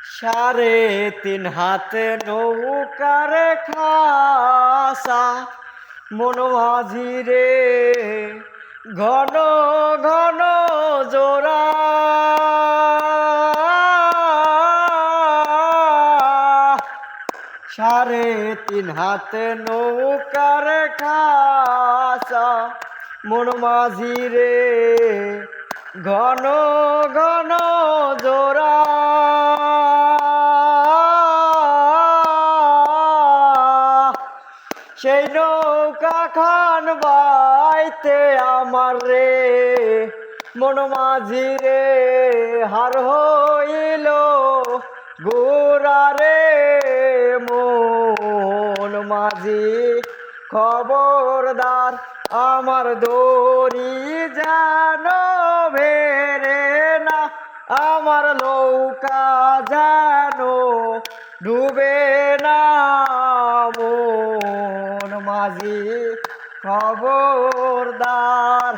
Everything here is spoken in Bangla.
সাড়ে তিন হাতে নৌকার খাসা মন মাঝি রে ঘন ঘন জোড়া সাড়ে তিন হাতে নৌকার খাসা মন মাঝি রে ঘন ঘন জোড়া সেই নৌকা খান বাইতে আমার রে মন মাঝি রে হার হইল গোরা রে মন মাঝি খবরদার আমার দড়ি যেন ভেরে না আমার নৌকা যেন ডুবে না মন মাঝি খবরদার।